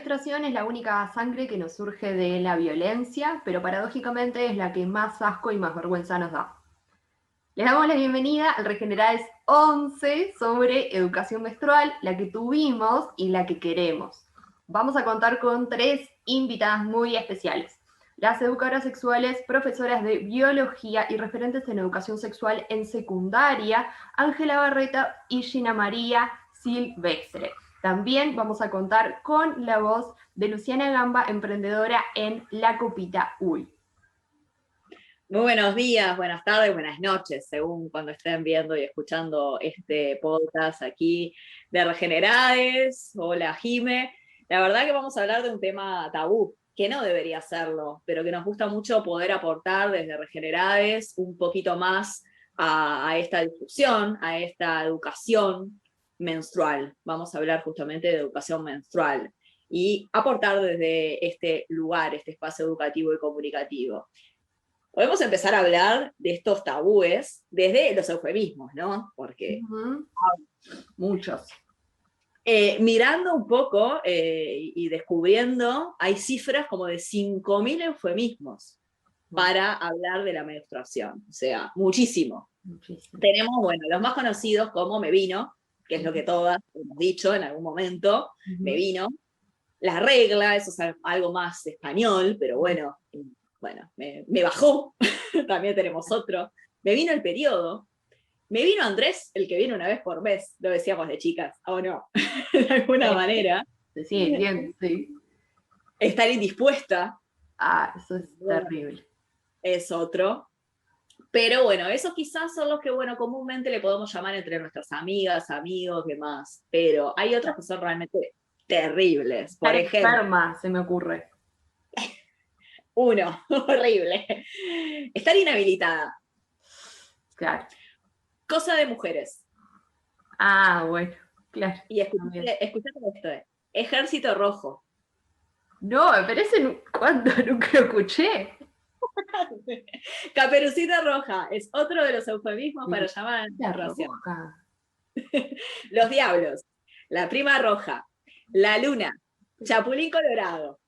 menstruación es la única sangre que nos surge de la violencia, pero paradójicamente es la que más asco y más vergüenza nos da. Les damos la bienvenida al Regenerades 11 sobre educación menstrual, la que tuvimos y la que queremos. Vamos a contar con 3 invitadas muy especiales. Las educadoras sexuales, profesoras de biología y referentes en educación sexual en secundaria, Ángela Barreta y Gina María Silvestre. También vamos a contar con la voz de Luciana Gamba, emprendedora en La Copita Uy. Muy buenos días, buenas tardes, buenas noches, según cuando estén viendo y escuchando este podcast aquí de Regenerades. Hola, Jime. La verdad que vamos a hablar de un tema tabú, que no debería serlo, pero que nos gusta mucho poder aportar desde Regenerades un poquito más a esta discusión, a esta educación menstrual. Vamos a hablar justamente de educación menstrual y aportar desde este lugar, este espacio educativo y comunicativo. Podemos empezar a hablar de estos tabúes desde los eufemismos, ¿no? Porque muchos. Mirando un poco y descubriendo, hay cifras como de 5.000 eufemismos para hablar de la menstruación. O sea, muchísimo. Tenemos, bueno, los más conocidos como me vino, que es lo que todas hemos dicho en algún momento, me vino. La regla, eso es algo más español, pero bueno, me bajó, también tenemos otro. Me vino el periodo. Me vino Andrés, el que viene una vez por mes, lo decíamos de chicas, ¿o no? De alguna manera. Sí, bien, sí. Estar indispuesta. Eso es terrible. Es otro. Pero bueno, esos quizás son los que, bueno, comúnmente le podemos llamar entre nuestras amigas, amigos, demás. Pero hay otros que son realmente terribles. Por ejemplo, enferma, se me ocurre. Uno, horrible. Estar inhabilitada. Claro. Cosa de mujeres. Bueno, claro. Y escuchate esto, Ejército Rojo. No, pero ese ¿cuándo? Nunca lo escuché. Caperucita Roja es otro de los eufemismos para llamar a la menstruación. Los diablos, la prima roja, la luna, Chapulín Colorado.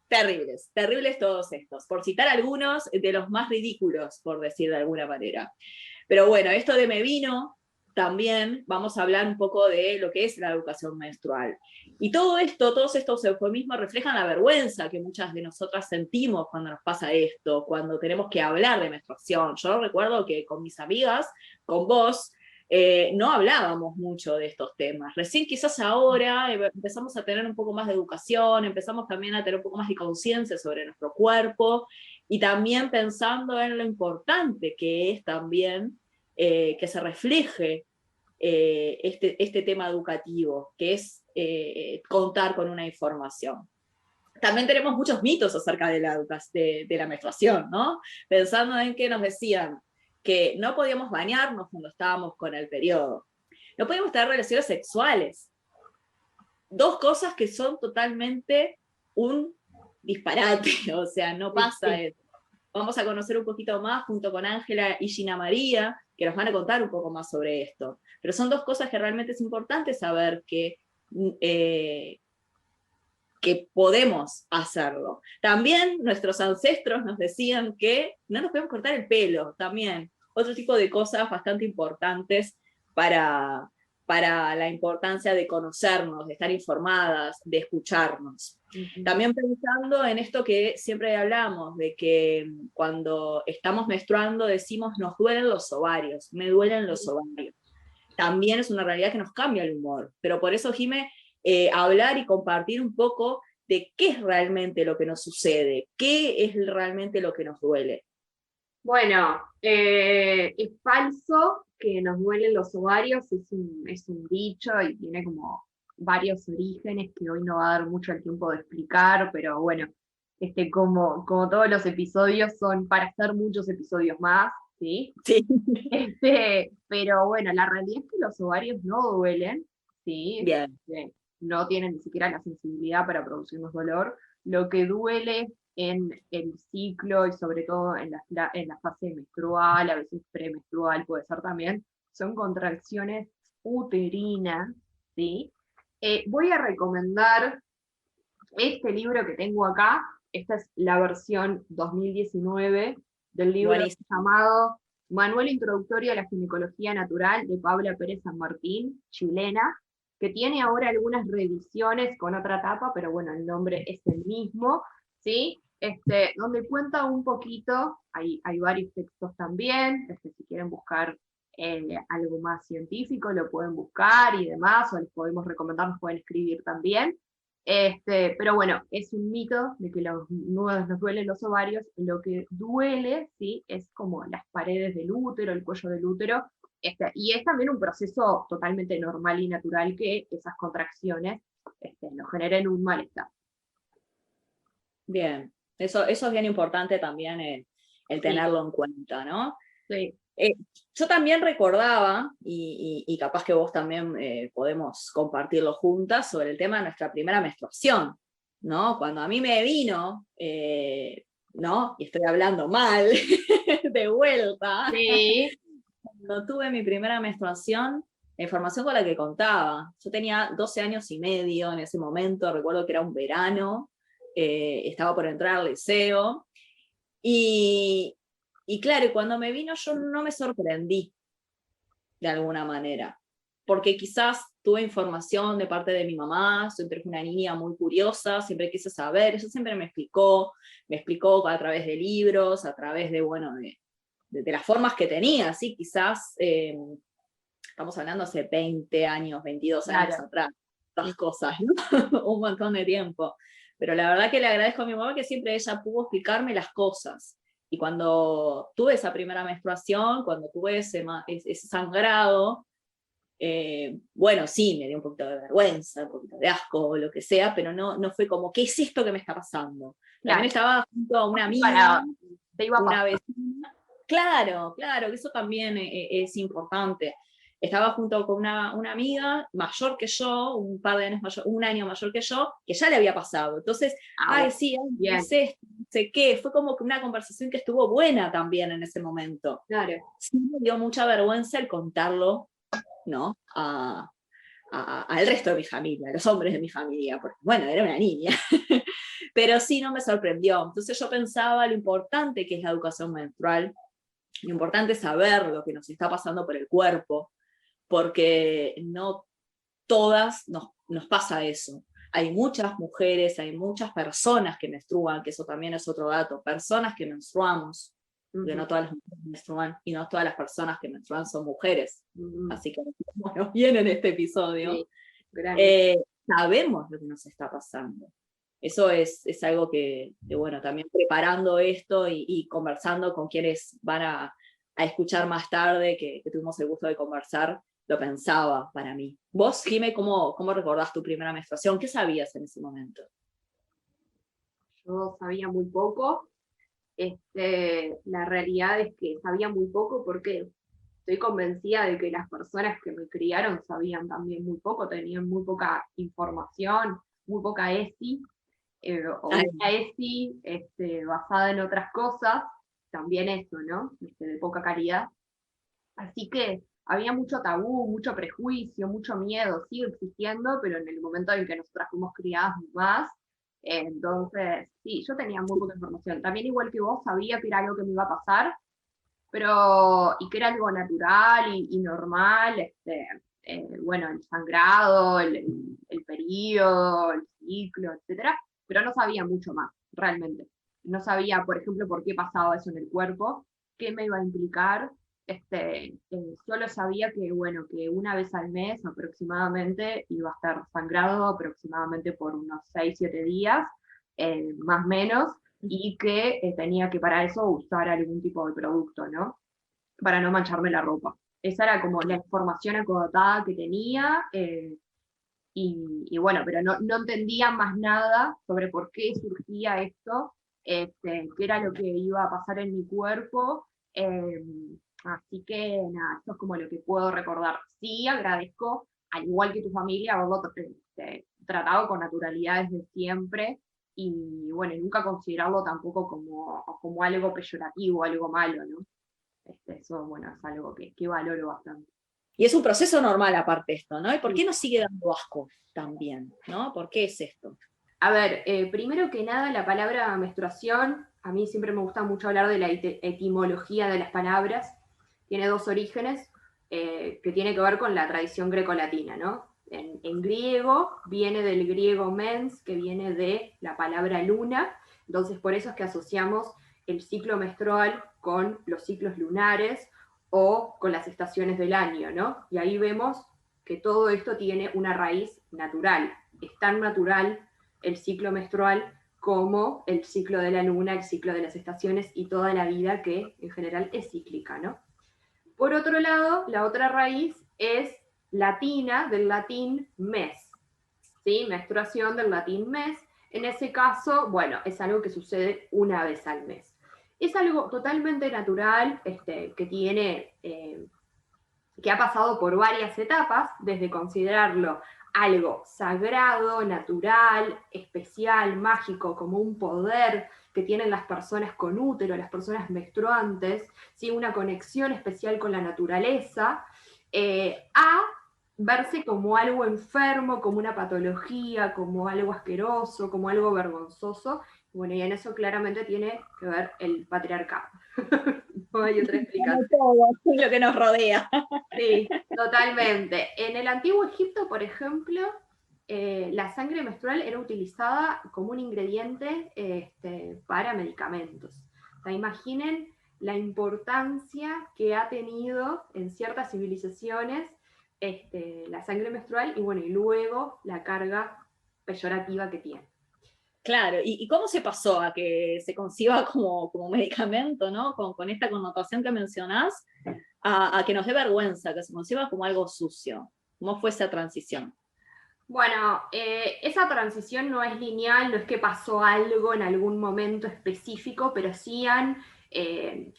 Terribles, terribles todos estos, por citar algunos de los más ridículos, por decir de alguna manera. Pero bueno, esto de me vino, también vamos a hablar un poco de lo que es la educación menstrual. Y todo esto, todos estos eufemismos reflejan la vergüenza que muchas de nosotras sentimos cuando nos pasa esto, cuando tenemos que hablar de menstruación. Yo recuerdo que con mis amigas, con vos, no hablábamos mucho de estos temas. Recién quizás ahora empezamos a tener un poco más de educación, empezamos también a tener un poco más de conciencia sobre nuestro cuerpo y también pensando en lo importante que es también que se refleje este tema educativo, que es contar con una información. También tenemos muchos mitos acerca de la menstruación, ¿no? Pensando en que nos decían que no podíamos bañarnos cuando estábamos con el periodo, no podíamos tener relaciones sexuales. Dos cosas que son totalmente un disparate, o sea, no pasa eso. Vamos a conocer un poquito más junto con Ángela y Gina María, que nos van a contar un poco más sobre esto. Pero son dos cosas que realmente es importante saber que podemos hacerlo. También nuestros ancestros nos decían que no nos podemos cortar el pelo, también. Otro tipo de cosas bastante importantes para la importancia de conocernos, de estar informadas, de escucharnos. También pensando en esto que siempre hablamos, de que cuando estamos menstruando decimos nos duelen los ovarios, me duelen los ovarios. También es una realidad que nos cambia el humor, pero por eso, Jime, hablar y compartir un poco de qué es realmente lo que nos sucede, qué es realmente lo que nos duele. Bueno, es falso que nos duelen los ovarios, es un dicho y tiene como varios orígenes que hoy no va a dar mucho el tiempo de explicar, pero bueno, como todos los episodios son para hacer muchos episodios más, ¿sí? Sí. Pero bueno, la realidad es que los ovarios no duelen, ¿sí? Bien. No tienen ni siquiera la sensibilidad para producirnos dolor. Lo que duele en el ciclo y sobre todo en la fase menstrual, a veces premenstrual puede ser también, son contracciones uterinas, ¿sí? Voy a recomendar este libro que tengo acá. Esta es la versión 2019 del libro Buenísimo. llamado Manual Introductorio a la Ginecología Natural de Paula Pérez San Martín, chilena, que tiene ahora algunas reediciones con otra tapa, pero bueno, el nombre es el mismo, ¿sí? Donde cuenta un poquito, hay varios textos también, si quieren buscar algo más científico, lo pueden buscar y demás, o les podemos recomendar, nos pueden escribir también. Pero bueno, es un mito de que los nudos nos duelen los ovarios. Lo que duele, ¿sí? Es como las paredes del útero, el cuello del útero. Y es también un proceso totalmente normal y natural que esas contracciones nos generen un malestar. Bien, eso es bien importante también el Sí, tenerlo en cuenta, ¿no? sí. Yo también recordaba, y capaz que vos también podemos compartirlo juntas, sobre el tema de nuestra primera menstruación, ¿no? Cuando a mí me vino, ¿no? Y estoy hablando mal, de vuelta, Sí, cuando tuve mi primera menstruación, la información con la que contaba, yo tenía 12 años y medio en ese momento, recuerdo que era un verano, estaba por entrar al liceo, y, y claro, cuando me vino yo no me sorprendí de alguna manera, porque quizás tuve información de parte de mi mamá, siempre fui una niña muy curiosa, siempre quise saber, ella siempre me explicó a través de libros, a través de, bueno, de las formas que tenía, ¿sí? Quizás, estamos hablando hace 20 años, 22 años claro. atrás, Sí, estas cosas, ¿no? Un montón de tiempo. Pero la verdad que le agradezco a mi mamá que siempre ella pudo explicarme las cosas. Y cuando tuve esa primera menstruación, cuando tuve ese sangrado, bueno, sí, me dio un poquito de vergüenza, un poquito de asco, o lo que sea, pero no fue como, ¿qué es esto que me está pasando? También claro. estaba junto a una amiga, Preparado. Te iba a una pasar. vecina. Claro, claro, que eso también es importante. Estaba junto con una amiga mayor que yo, un par de años mayor, un año mayor que yo, que ya le había pasado. Entonces, Ah, ay, bueno, sí, ay, ¿qué bien. es esto? No sé qué. Fue como que una conversación que estuvo buena también en ese momento. Claro. Sí me dio mucha vergüenza el contarlo, ¿no? Al resto de mi familia, a los hombres de mi familia, porque bueno, era una niña. Pero sí, no me sorprendió. Entonces yo pensaba lo importante que es la educación menstrual, lo importante es saber lo que nos está pasando por el cuerpo, porque no todas nos pasa eso. Hay muchas mujeres, hay muchas personas que menstruan, que eso también es otro dato, personas que menstruamos, porque Ujú, no todas las mujeres menstruan y no todas las personas que menstruan son mujeres. ujú. Así que bueno, bien en este Sí, episodio. grande. eh, Sabemos lo que nos está pasando. Eso es algo que, bueno, también preparando esto y conversando con quienes van a escuchar más tarde, que tuvimos el gusto de conversar, lo pensaba para mí. Vos, Jime, ¿cómo recordás tu primera menstruación? ¿Qué sabías en ese momento? Yo sabía muy poco. La realidad es que sabía muy poco porque estoy convencida de que las personas que me criaron sabían también muy poco, tenían muy poca información, muy poca ESI, o Ay, una ESI basada en otras cosas, también eso, ¿no? De poca calidad. Así que había mucho tabú, mucho prejuicio, mucho miedo, sigue existiendo, pero en el momento en que nosotras fuimos criadas más, entonces, sí, yo tenía muy poca información. También igual que vos, sabía que era algo que me iba a pasar, pero, y que era algo natural y normal, bueno, el sangrado, el periodo, el ciclo, etcétera, pero no sabía mucho más, realmente. No sabía, por ejemplo, por qué pasaba eso en el cuerpo, qué me iba a implicar. Solo sabía que, bueno, que una vez al mes aproximadamente iba a estar sangrado aproximadamente por unos 6 7 días, más o menos, y que tenía que para eso usar algún tipo de producto, ¿no? Para no mancharme la ropa. Esa era como la información acotada que tenía, y bueno, pero no entendía más nada sobre por qué surgía esto, qué era lo que iba a pasar en mi cuerpo. Así que nada, esto es como lo que puedo recordar. Sí, agradezco, al igual que tu familia, haberlo tratado con naturalidad desde siempre, y bueno, nunca considerarlo tampoco como algo peyorativo, algo malo, ¿no? Eso, bueno, es algo que valoro bastante. Y es un proceso normal aparte esto, ¿no? ¿Y por qué nos sigue dando asco también, ¿no? ¿Por qué es esto? A ver, primero que nada, la palabra menstruación, a mí siempre me gusta mucho hablar de la etimología de las palabras. Tiene dos orígenes que tiene que ver con la tradición grecolatina, ¿no? En griego viene del griego mens, que viene de la palabra luna, entonces por eso es que asociamos el ciclo menstrual con los ciclos lunares o con las estaciones del año, ¿no? Y ahí vemos que todo esto tiene una raíz natural, es tan natural el ciclo menstrual como el ciclo de la luna, el ciclo de las estaciones y toda la vida que en general es cíclica, ¿no? Por otro lado, la otra raíz es latina, del latín mes, ¿sí? Menstruación del latín mes. En ese caso, bueno, es algo que sucede una vez al mes. Es algo totalmente natural, que tiene, que ha pasado por varias etapas, desde considerarlo algo sagrado, natural, especial, mágico, como un poder que tienen las personas con útero, las personas menstruantes, ¿sí? Una conexión especial con la naturaleza, a verse como algo enfermo, como una patología, como algo asqueroso, como algo vergonzoso. Bueno, y en eso claramente tiene que ver el patriarcado. No hay otra Como explicación. todo, sí, lo que nos rodea. Sí, totalmente. En el antiguo Egipto, por ejemplo, la sangre menstrual era utilizada como un ingrediente para medicamentos. O sea, imaginen la importancia que ha tenido en ciertas civilizaciones la sangre menstrual y bueno, y luego la carga peyorativa que tiene. Claro, ¿y cómo se pasó a que se conciba como medicamento, ¿no? Con esta connotación que mencionás, a que nos dé vergüenza, que se conciba como algo sucio? ¿Cómo fue esa transición? Bueno, esa transición no es lineal, no es que pasó algo en algún momento específico, pero sí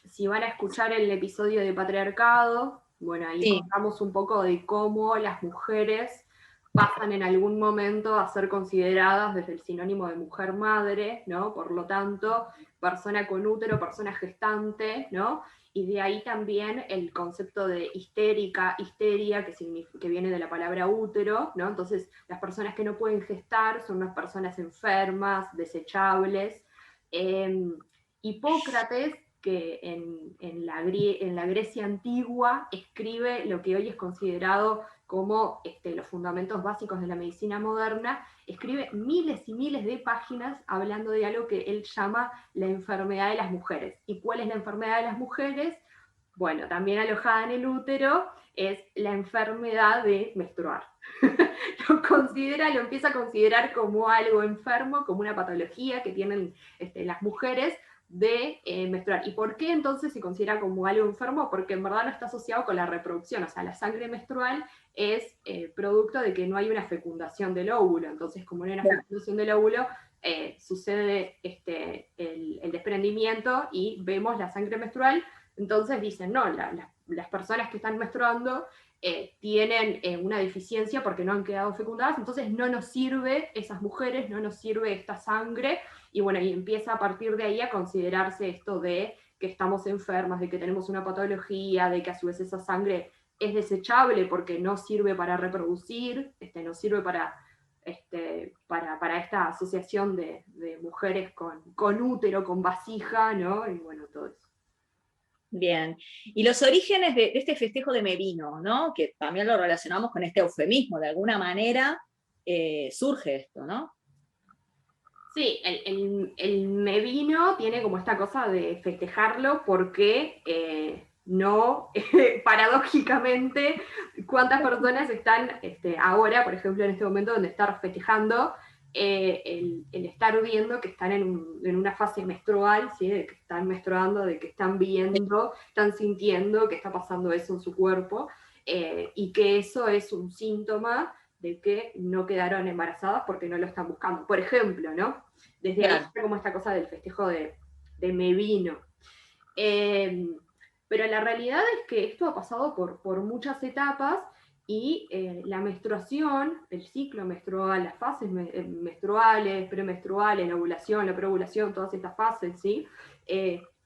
si van a escuchar el episodio de Patriarcado, bueno, ahí Sí, contamos un poco de cómo las mujeres pasan en algún momento a ser consideradas desde el sinónimo de mujer madre, ¿no? Por lo tanto, persona con útero, persona gestante, ¿no? Y de ahí también el concepto de histérica, histeria, que viene de la palabra útero, ¿no? Entonces, las personas que no pueden gestar son unas personas enfermas, desechables. Eh, Hipócrates, que en la Grecia antigua escribe lo que hoy es considerado como los fundamentos básicos de la medicina moderna, escribe miles y miles de páginas hablando de algo que él llama la enfermedad de las mujeres. ¿Y cuál es la enfermedad de las mujeres? Bueno, también alojada en el útero, es la enfermedad de menstruar. Lo empieza a considerar como algo enfermo, como una patología que tienen las mujeres de menstruar. ¿Y por qué entonces se considera como algo enfermo? Porque en verdad no está asociado con la reproducción, o sea, la sangre menstrual es producto de que no hay una fecundación del óvulo, entonces como no hay una fecundación del óvulo, sucede el desprendimiento y vemos la sangre menstrual, entonces dicen, no, las personas que están menstruando tienen una deficiencia porque no han quedado fecundadas, entonces no nos sirve esas mujeres, no nos sirve esta sangre, y bueno, y empieza a partir de ahí a considerarse esto de que estamos enfermas, de que tenemos una patología, de que a su vez esa sangre es desechable porque no sirve para reproducir, no sirve para esta asociación de mujeres con útero, con vasija, ¿no? Y bueno, todo eso. bien. Y los orígenes de este festejo de Merino, ¿no? Que también lo relacionamos con este eufemismo, de alguna manera surge esto, ¿no? Sí, el Mevino tiene como esta cosa de festejarlo porque no, paradójicamente, cuántas personas están ahora, por ejemplo, en este momento donde están festejando el estar viendo que están en una fase menstrual, ¿sí? De que están menstruando, de que están viendo, están sintiendo que está pasando eso en su cuerpo, y que eso es un síntoma de que no quedaron embarazadas porque no lo están buscando. Por ejemplo, ¿no? Desde ahí Claro. está como esta cosa del festejo de me vino. Eh, pero la realidad es que esto ha pasado por muchas etapas y la menstruación, el ciclo menstrual, las fases menstruales, premenstruales, la ovulación, la preovulación, todas estas fases, ¿sí?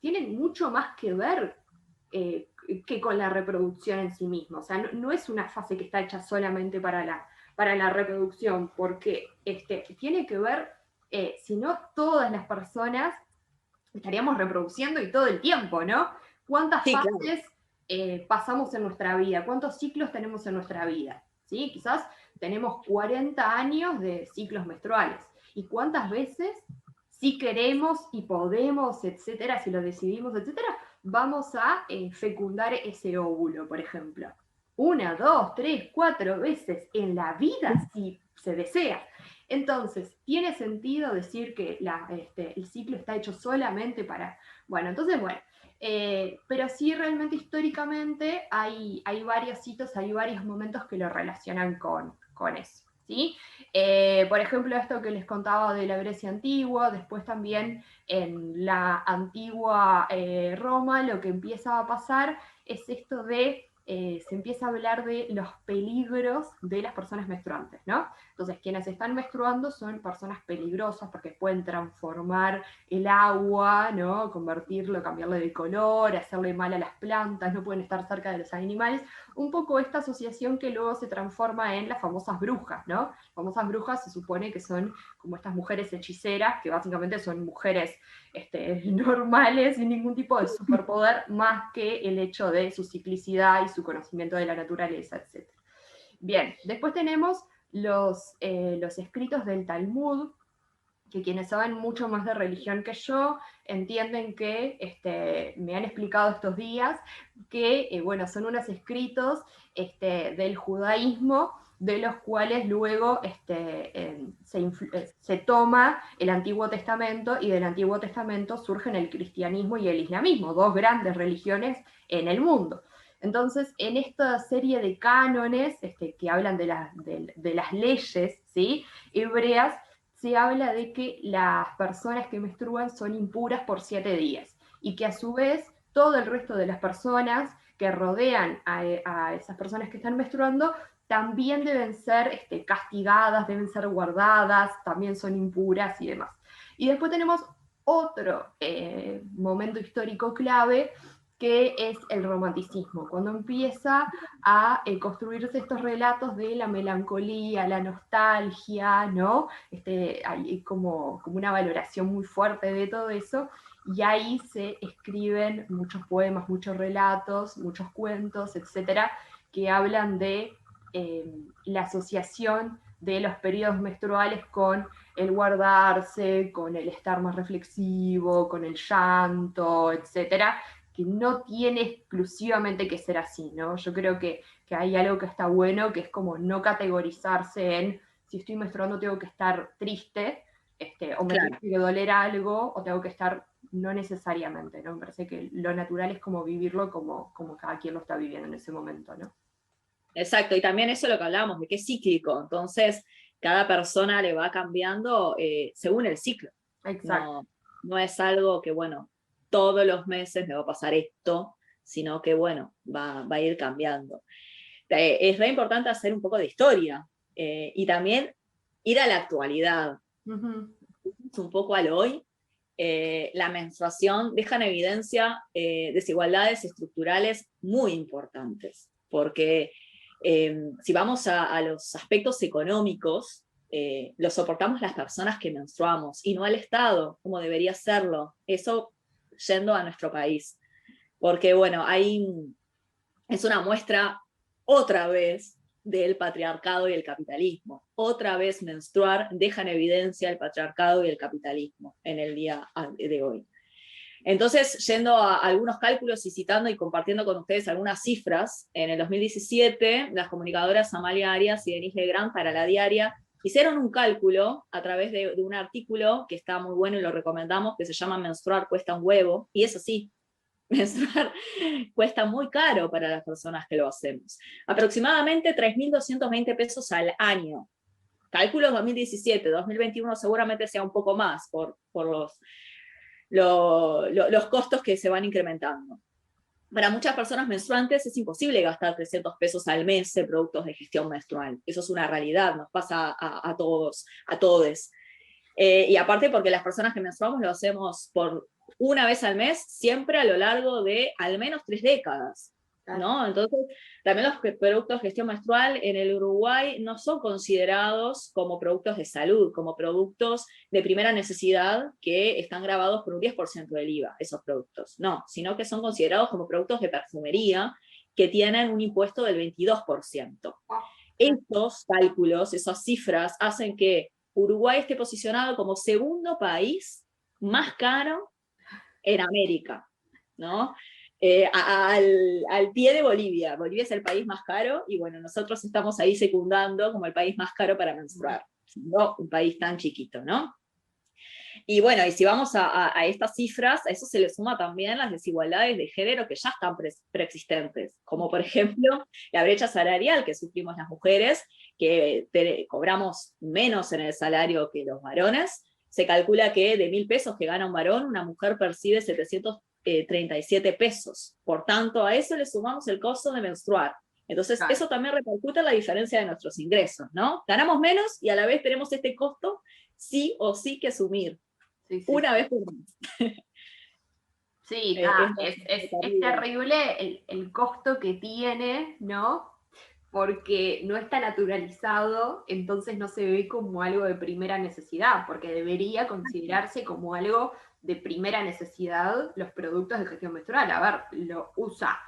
Tienen mucho más que ver que con la reproducción en sí misma. O sea, no es una fase que está hecha solamente para la reproducción, porque tiene que ver, si no todas las personas estaríamos reproduciendo y todo el tiempo, ¿no? ¿Cuántas Sí, claro. fases pasamos en nuestra vida? ¿Cuántos ciclos tenemos en nuestra vida? ¿Sí? Quizás tenemos 40 años de ciclos menstruales. ¿Y cuántas veces, si queremos y podemos, etcétera, si lo decidimos, etcétera, vamos a fecundar ese óvulo, por ejemplo? 1, 2, 3, 4 veces en la vida, si se desea. Entonces, ¿tiene sentido decir que el ciclo está hecho solamente para... Bueno, entonces, bueno, pero sí realmente históricamente hay varios hitos, hay varios momentos que lo relacionan con eso. ¿Sí? Por ejemplo, esto que les contaba de la Grecia antigua, después también en la antigua Roma, lo que empieza a pasar es esto de, se empieza a hablar de los peligros de las personas menstruantes, ¿no? Entonces, quienes están menstruando son personas peligrosas porque pueden transformar el agua, ¿no? Convertirlo, cambiarle de color, hacerle mal a las plantas, no pueden estar cerca de los animales. Un poco esta asociación que luego se transforma en las famosas brujas, ¿no? Las famosas brujas se supone que son como estas mujeres hechiceras, que básicamente son mujeres normales, sin ningún tipo de superpoder, más que el hecho de su ciclicidad y su conocimiento de la naturaleza, etc. Bien, después tenemos los escritos del Talmud, que quienes saben mucho más de religión que yo entienden que me han explicado estos días que, bueno, son unos escritos del judaísmo de los cuales luego se toma el Antiguo Testamento, y del Antiguo Testamento surgen el cristianismo y el islamismo, dos grandes religiones en el mundo. Entonces, en esta serie de cánones que hablan de las leyes, ¿sí?, hebreas, se habla de que las personas que menstruan son impuras por 7 días y que a su vez todo el resto de las personas que rodean a esas personas que están menstruando también deben ser castigadas, deben ser guardadas, también son impuras y demás. Y después tenemos otro momento histórico clave, que es el romanticismo, cuando empieza a construirse estos relatos de la melancolía, la nostalgia, ¿no? Hay como una valoración muy fuerte de todo eso, y ahí se escriben muchos poemas, muchos relatos, muchos cuentos, etcétera, que hablan de la asociación de los periodos menstruales con el guardarse, con el estar más reflexivo, con el llanto, etcétera, que no tiene exclusivamente que ser así, ¿no? Yo creo que hay algo que está bueno, que es como no categorizarse en si estoy menstruando tengo que estar triste, o me Claro. tiene que doler algo, o tengo que estar, no necesariamente, ¿no? Me parece que lo natural es como vivirlo como cada quien lo está viviendo en ese momento, ¿no? Exacto, y también eso es lo que hablábamos, de que es cíclico, entonces cada persona le va cambiando según el ciclo. Exacto. No, no es algo que, bueno, todos los meses me va a pasar esto, sino que, bueno, va a ir cambiando. Es re importante hacer un poco de historia y también ir a la actualidad, un poco al hoy. La menstruación deja en evidencia desigualdades estructurales muy importantes, porque si vamos a los aspectos económicos, lo soportamos las personas que menstruamos y no al Estado, como debería serlo. Eso yendo a nuestro país. Porque, bueno, es una muestra otra vez del patriarcado y el capitalismo. Otra vez menstruar deja en evidencia el patriarcado y el capitalismo en el día de hoy. Entonces, yendo a algunos cálculos y citando y compartiendo con ustedes algunas cifras, en el 2017, las comunicadoras Amalia Arias y Denise Legrand para La Diaria hicieron un cálculo a través de un artículo que está muy bueno y lo recomendamos, que se llama Menstruar cuesta un huevo, y es así, menstruar cuesta muy caro para las personas que lo hacemos. Aproximadamente 3.220 pesos al año. Cálculos 2017, 2021 seguramente sea un poco más por los costos que se van incrementando. Para muchas personas menstruantes es imposible gastar 300 pesos al mes en productos de gestión menstrual. Eso es una realidad, nos pasa a todos, a todes. Y aparte porque las personas que menstruamos lo hacemos por una vez al mes, siempre a lo largo de al menos 3 décadas. ¿no? Entonces, también los productos de gestión menstrual en el Uruguay no son considerados como productos de salud, como productos de primera necesidad que están grabados por un 10% del IVA, esos productos. No, sino que son considerados como productos de perfumería que tienen un impuesto del 22%. Estos cálculos, esas cifras, hacen que Uruguay esté posicionado como segundo país más caro en América, ¿no? Al pie de Bolivia. Bolivia es el país más caro y bueno, nosotros estamos ahí secundando como el país más caro para menstruar, siendo un país tan chiquito, ¿no? Y bueno, y si vamos a estas cifras, a eso se le suma también las desigualdades de género que ya están preexistentes, como por ejemplo la brecha salarial que sufrimos las mujeres, que cobramos menos en el salario que los varones. Se calcula que de 1.000 pesos que gana un varón, una mujer percibe 737 pesos. Por tanto, a eso le sumamos el costo de menstruar. Entonces, claro, eso también repercute en la diferencia de nuestros ingresos, ¿no? Ganamos menos y a la vez tenemos este costo sí o sí que asumir. Sí, una vez por mes. Sí, es terrible el costo que tiene, ¿no? Porque no está naturalizado, entonces no se ve como algo de primera necesidad, porque debería considerarse como algo de primera necesidad los productos de gestión menstrual. A ver, lo usa,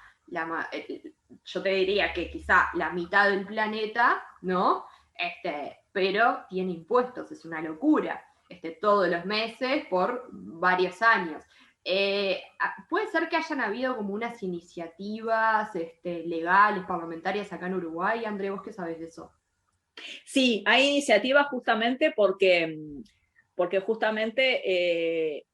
yo te diría que quizá la mitad del planeta, ¿no? Pero tiene impuestos, es una locura, todos los meses por varios años. ¿Puede ser que hayan habido como unas iniciativas legales, parlamentarias acá en Uruguay? André, ¿vos qué sabés de eso? Sí, hay iniciativas justamente porque justamente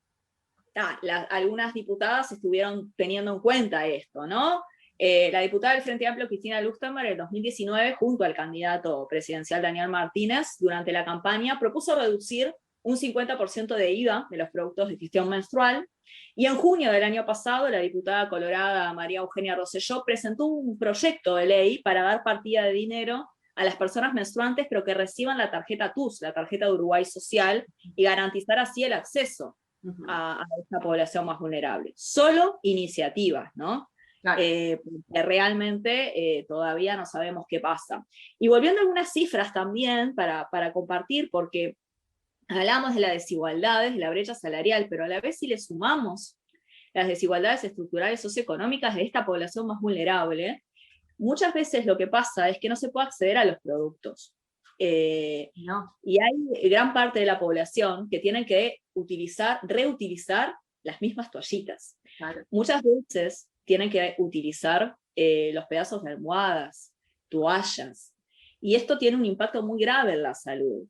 algunas diputadas estuvieron teniendo en cuenta esto, ¿no? La diputada del Frente Amplio, Cristina Lustenberg, en 2019, junto al candidato presidencial Daniel Martínez, durante la campaña, propuso reducir un 50% de IVA de los productos de gestión menstrual, y en junio del año pasado, la diputada colorada María Eugenia Rosselló presentó un proyecto de ley para dar partida de dinero a las personas menstruantes, pero que reciban la tarjeta TUS, la tarjeta de Uruguay Social, y garantizar así el acceso a esta población más vulnerable. Solo iniciativas, ¿no? Claro. Realmente todavía no sabemos qué pasa. Y volviendo a algunas cifras también para compartir, porque hablamos de las desigualdades, de la brecha salarial, pero a la vez si le sumamos las desigualdades estructurales socioeconómicas de esta población más vulnerable, muchas veces lo que pasa es que no se puede acceder a los productos. No. Y hay gran parte de la población que tiene que reutilizar las mismas toallitas. Claro. Muchas veces tienen que utilizar los pedazos de almohadas, toallas, y esto tiene un impacto muy grave en la salud.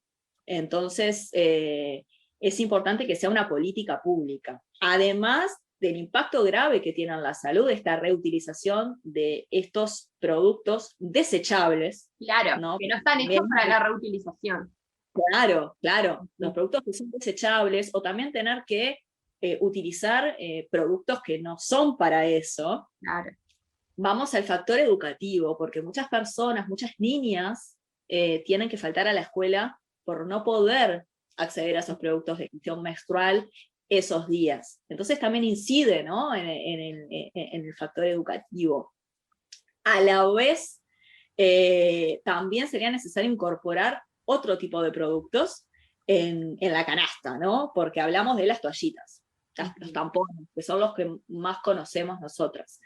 Entonces, es importante que sea una política pública. Además del impacto grave que tiene en la salud esta reutilización de estos productos desechables. Claro, ¿no? Que no están hechos para la reutilización. Claro, claro. Los productos que son desechables, o también tener que utilizar productos que no son para eso. Claro. Vamos al factor educativo, porque muchas personas, muchas niñas, tienen que faltar a la escuela por no poder acceder a esos productos de gestión menstrual esos días. Entonces también incide, ¿no? en el factor educativo. A la vez, también sería necesario incorporar otro tipo de productos en la canasta, ¿no? Porque hablamos de las toallitas, los tampones, que son los que más conocemos nosotras.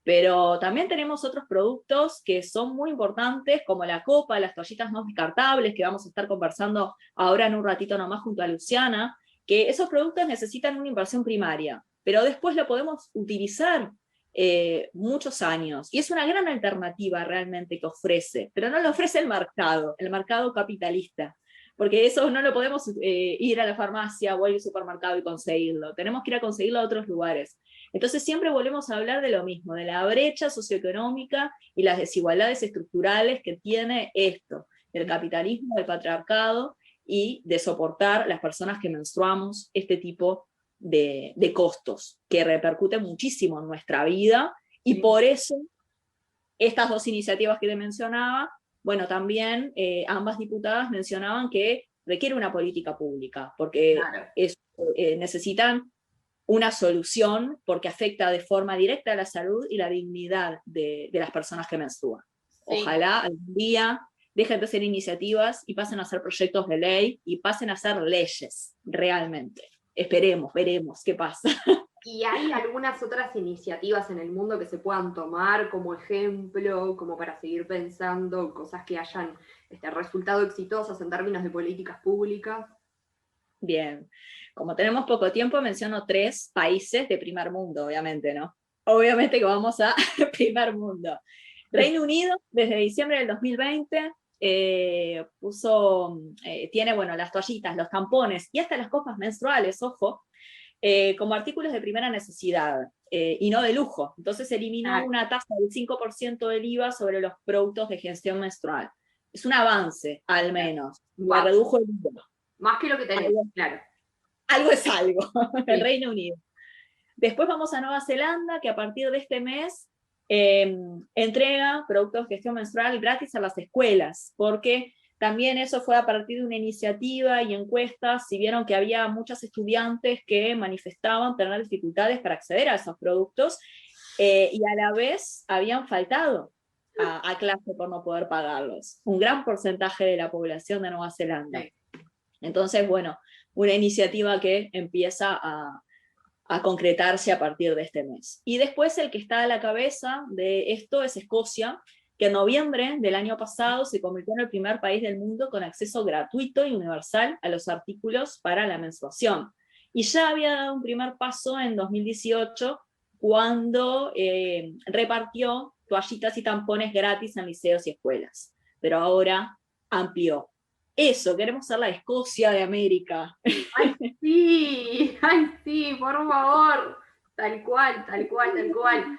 Pero también tenemos otros productos que son muy importantes, como la copa, las toallitas no descartables, que vamos a estar conversando ahora en un ratito nomás junto a Luciana, que esos productos necesitan una inversión primaria, pero después lo podemos utilizar muchos años, y es una gran alternativa realmente que ofrece, pero no lo ofrece el mercado capitalista, porque eso no lo podemos ir a la farmacia o al supermercado y conseguirlo, tenemos que ir a conseguirlo a otros lugares. Entonces siempre volvemos a hablar de lo mismo, de la brecha socioeconómica y las desigualdades estructurales que tiene esto, del capitalismo, del patriarcado, y de soportar las personas que menstruamos este tipo de costos, que repercuten muchísimo en nuestra vida, y por eso estas dos iniciativas que te mencionaba, bueno, también ambas diputadas mencionaban que requiere una política pública, porque claro, necesitan una solución porque afecta de forma directa a la salud y la dignidad de las personas que menstruan. Sí. Ojalá algún día dejen de ser iniciativas y pasen a ser proyectos de ley y pasen a ser leyes, realmente. Esperemos, veremos qué pasa. ¿Y hay algunas otras iniciativas en el mundo que se puedan tomar como ejemplo, como para seguir pensando cosas que hayan resultado exitosas en términos de políticas públicas? Bien, como tenemos poco tiempo, menciono 3 países de primer mundo, obviamente, ¿no? Obviamente que vamos a primer mundo. Reino Unido, desde diciembre del 2020, tiene, bueno, las toallitas, los tampones y hasta las copas menstruales, ojo, como artículos de primera necesidad y no de lujo. Entonces eliminó una tasa del 5% del IVA sobre los productos de gestión menstrual. Es un avance, al menos. Wow. Redujo el IVA. Más que lo que tenemos, claro. Algo es algo, sí. El Reino Unido. Después vamos a Nueva Zelanda, que a partir de este mes entrega productos de gestión menstrual gratis a las escuelas, porque también eso fue a partir de una iniciativa y encuestas, si vieron que había muchos estudiantes que manifestaban tener dificultades para acceder a esos productos, y a la vez habían faltado a clase por no poder pagarlos. Un gran porcentaje de la población de Nueva Zelanda. Sí. Entonces, bueno, una iniciativa que empieza a concretarse a partir de este mes. Y después el que está a la cabeza de esto es Escocia, que en noviembre del año pasado se convirtió en el primer país del mundo con acceso gratuito y universal a los artículos para la menstruación. Y ya había dado un primer paso en 2018 cuando repartió toallitas y tampones gratis en liceos y escuelas. Pero ahora amplió. Eso, queremos ser la Escocia de América. ¡Ay, sí, por favor! Tal cual, tal cual, tal cual.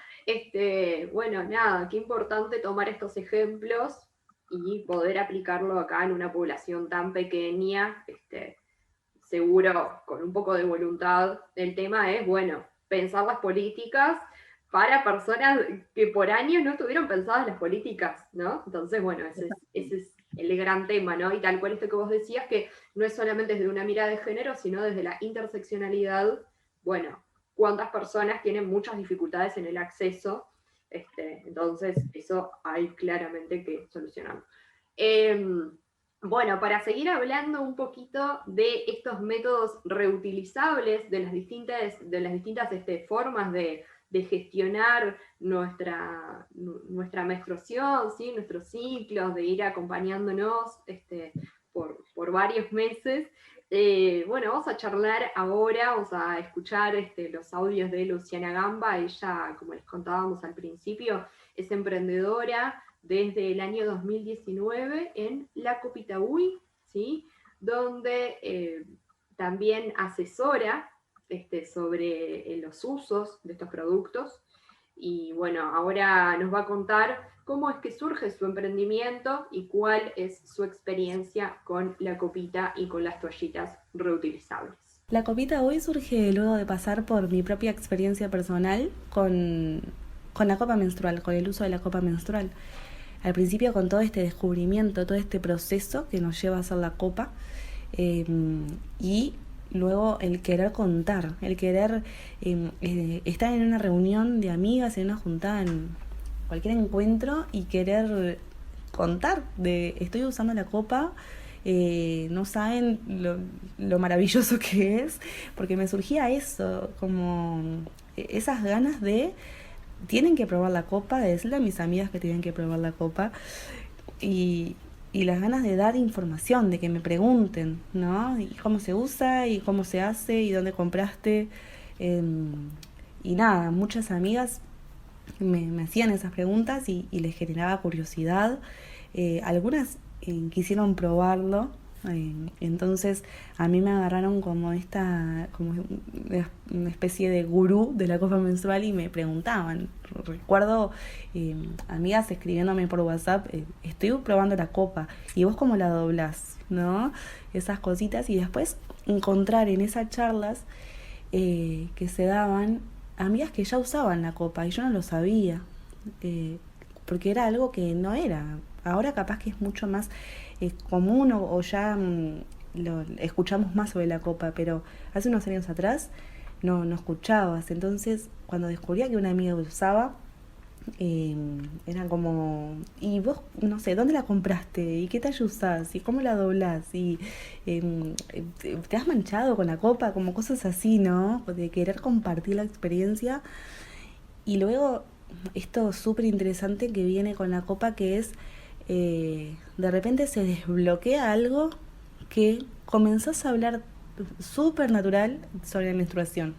Bueno, nada, qué importante tomar estos ejemplos y poder aplicarlo acá en una población tan pequeña, seguro, con un poco de voluntad. El tema es, bueno, pensar las políticas para personas que por años no estuvieron pensadas las políticas, ¿no? Entonces, bueno, ese es el gran tema, ¿no? Y tal cual esto que vos decías, que no es solamente desde una mirada de género, sino desde la interseccionalidad. Bueno, cuántas personas tienen muchas dificultades en el acceso, entonces eso hay claramente que solucionarlo. Bueno, para seguir hablando un poquito de estos métodos reutilizables, de las distintas formas de gestionar nuestra menstruación, ¿sí? Nuestros ciclos, de ir acompañándonos por varios meses. Bueno, vamos a charlar ahora, vamos a escuchar los audios de Luciana Gamba. Ella, como les contábamos al principio, es emprendedora desde el año 2019 en La Copita Uy, ¿sí? Donde también asesora sobre los usos de estos productos. Y bueno, ahora nos va a contar cómo es que surge su emprendimiento y cuál es su experiencia con la copita y con las toallitas reutilizables. La copita hoy surge luego de pasar por mi propia experiencia personal con la copa menstrual, con el uso de la copa menstrual. Al principio con todo este descubrimiento, todo este proceso que nos lleva a hacer la copa, y luego el querer contar, el querer estar en una reunión de amigas, en una juntada, en cualquier encuentro, y querer contar de estoy usando la copa, no saben lo maravilloso que es, porque me surgía eso, como esas ganas de tienen que probar la copa, de decirle a mis amigas que tienen que probar la copa, y las ganas de dar información, de que me pregunten, ¿no? Y cómo se usa, y cómo se hace, y dónde compraste. Y nada, muchas amigas me hacían esas preguntas y les generaba curiosidad. Algunas quisieron probarlo, entonces a mí me agarraron como una especie de gurú de la copa menstrual y me preguntaban. Recuerdo amigas escribiéndome por WhatsApp, estoy probando la copa, ¿y vos cómo la doblás? ¿No? Esas cositas, y después encontrar en esas charlas que se daban amigas que ya usaban la copa y yo no lo sabía, porque era algo que no era. Ahora capaz que es mucho más común o ya lo escuchamos más sobre la copa, pero hace unos años atrás no escuchabas. Entonces, cuando descubría que una amiga usaba, era como, y vos, no sé, ¿dónde la compraste? ¿Y qué talla usás? ¿Y cómo la doblás? ¿Y te has manchado con la copa? Como cosas así, ¿no? De querer compartir la experiencia. Y luego, esto súper interesante que viene con la copa, que es, de repente se desbloquea algo que comenzás a hablar súper natural sobre la menstruación,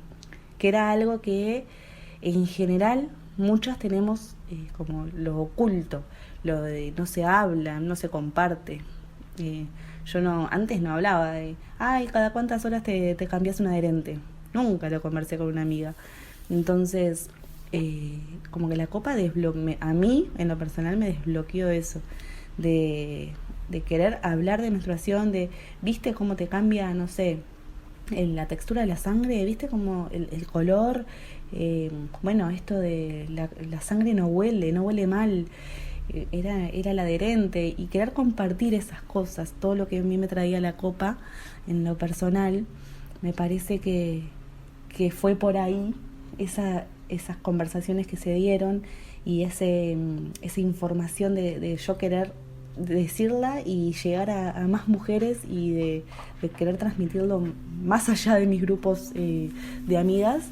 que era algo que en general muchas tenemos como lo oculto, lo de no se habla, no se comparte. Yo no, antes no hablaba de, ay, cada cuántas horas te cambias un adherente. Nunca lo conversé con una amiga. Entonces, como que la copa a mí, en lo personal, me desbloqueó eso, de querer hablar de menstruación, de, viste cómo te cambia, no sé, la textura de la sangre, viste como el color, bueno, esto de la sangre no huele mal, era el adherente, y querer compartir esas cosas, todo lo que a mí me traía la copa en lo personal, me parece que fue por ahí esas conversaciones que se dieron y esa información de yo querer decirla y llegar a más mujeres y de querer transmitirlo más allá de mis grupos de amigas,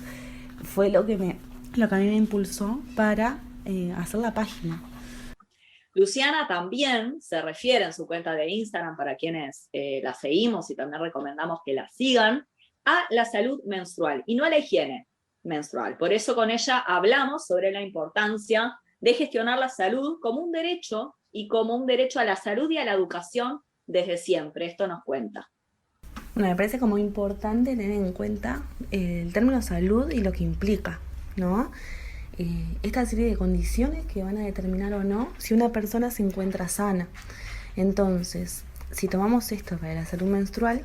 fue lo que a mí me impulsó para hacer la página. Luciana también se refiere en su cuenta de Instagram, para quienes la seguimos y también recomendamos que la sigan, a la salud menstrual y no a la higiene menstrual. Por eso con ella hablamos sobre la importancia de gestionar la salud como un derecho y como un derecho a la salud y a la educación desde siempre. Esto nos cuenta. Bueno, me parece como importante tener en cuenta el término salud y lo que implica, ¿no? Esta serie de condiciones que van a determinar o no si una persona se encuentra sana. Entonces, si tomamos esto para la salud menstrual,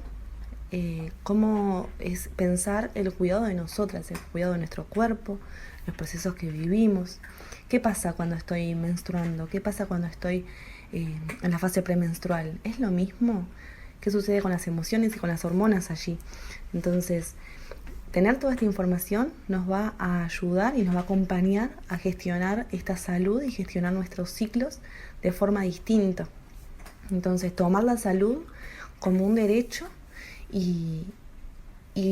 cómo es pensar el cuidado de nosotras, el cuidado de nuestro cuerpo, los procesos que vivimos. ¿Qué pasa cuando estoy menstruando? ¿Qué pasa cuando estoy en la fase premenstrual? ¿Es lo mismo? ¿Qué sucede con las emociones y con las hormonas allí? Entonces, tener toda esta información nos va a ayudar y nos va a acompañar a gestionar esta salud y gestionar nuestros ciclos de forma distinta. Entonces, tomar la salud como un derecho y